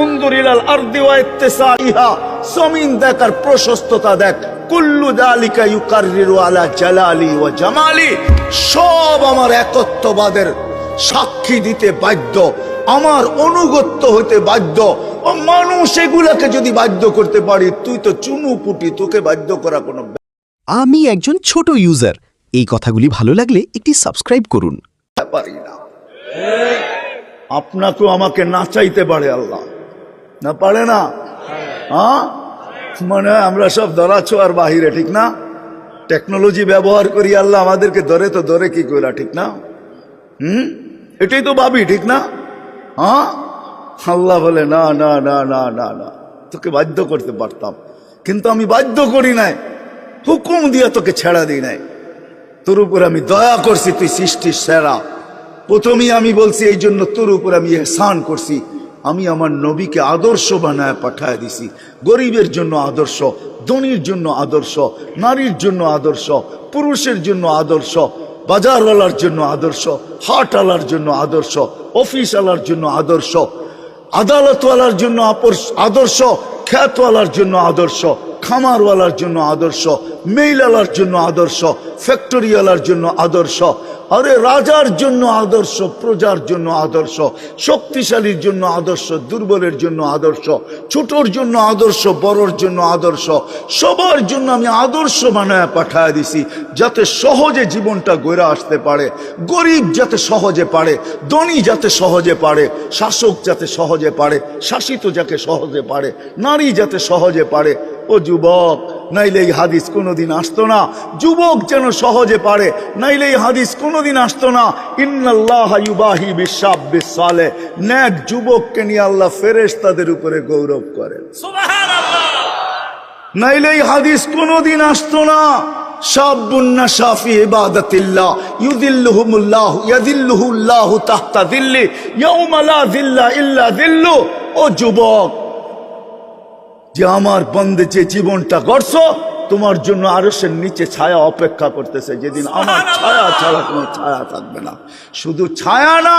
উনজুর ইলাল আরদি ওয়া ইত্তিসাইহা, জমিন দেখ আর প্রশস্ততা দেখ। কুল্লু যালিকা ইউকাররিরু আলা জালালি ওয়া জামালি, সব আমার একত্ববাদের সাক্ষী দিতে বাধ্য, আমার অনুগত্য হতে বাধ্য। ও মানুষ এগুলাকে যদি বাধ্য করতে পারি, তুই তো চুনু পুটি, তোকে বাধ্য করা কোনো আমি একজন ছোট ইউজার। এই কথাগুলি ভালো লাগলে একটি সাবস্ক্রাইব করুন। পারি না। আপনাকেও আমাকে না চাইতে পারে আল্লাহ, না পারে না? হ্যাঁ, মানে আমরা সব ধরাছো আর বাহিরে, ঠিক না? টেকনোলজি ব্যবহার করি, আল্লাহ আমাদেরকে ধরে তো ধরে কি কইরা, ঠিক না? এটাই তো ভাবি, ঠিক না? হ্যাঁ, আল্লাহ বলে না না না না না না, তোকে বাধ্য করতে পারতাম, কিন্তু আমি বাধ্য করি নাই, হুকুম দিয়ে তোকে ছেড়া দিই নাই। তোর উপর আমি দয়া করছি, তুই সৃষ্টির সেরা। প্রথমেই আমি বলছি এই জন্য তোর উপর আমি ইহসান করছি, আমি আমার নবীকে আদর্শ বানায় পাঠায় দিছি। গরিবের জন্য আদর্শ, ধনীর জন্য আদর্শ, নারীর জন্য আদর্শ, পুরুষের জন্য আদর্শ, বাজারওয়ালার জন্য আদর্শ, হাটওয়ালার জন্য আদর্শ, অফিসওয়ালার জন্য আদর্শ, আদালতওয়ালার জন্য আদর্শ, খ্যাতওয়ালার জন্য আদর্শ, খামারওয়ালার জন্য আদর্শ, মেইলালার জন্য আদর্শ, ফ্যাক্টরিওয়ালার জন্য আদর্শ, আরে রাজার জন্য আদর্শ, প্রজার জন্য আদর্শ, শক্তিশালীর জন্য আদর্শ, দুর্বলের জন্য আদর্শ, ছোটর জন্য আদর্শ, বড়র জন্য আদর্শ, সবার জন্য আমি আদর্শ বানায় পাঠায় দিছি, যাতে সহজে জীবনটা গড়ে আসতে পারে। গরিব যাতে সহজে পারে, ধনী যাতে সহজে পারে, শাসক যাতে সহজে পারে, শাসিত যাকে সহজে পারে, নারী যাতে সহজে পারে। ও যুবক, নাইলে এই হাদিস কোনোদিন আসতো না। যুবক যেন সহজে পারে, নাইলে এই হাদিস কোনোদিন আসতো না। ইন্নাল্লাহা ইউবাহি বিশাব্বিস সালেহ, নেক যুবককে নিয়ে আল্লাহ ফেরেশতাদের উপরে গৌরব করেন, সুবহানাল্লাহ। নাইলে এই হাদিস কোনোদিন আসতো না। শাবুন নাশা ফি ইবাদাতিল্লাহ ইউযিল্লুহুমুল্লাহ ইয়াযিল্লুহুল্লাহু তাহতা যিল্লি ইয়াউমা লা যিল্লা ইল্লা যিল্লু। ও যুবক, যে আমার বন্দে যে জীবনটা গড়ছো, তোমার জন্য আরশের নিচে ছায়া অপেক্ষা করতেছে, যেদিন আমার ছায়া ছাড়া কোনো ছায়া থাকবে না। শুধু ছায়া না,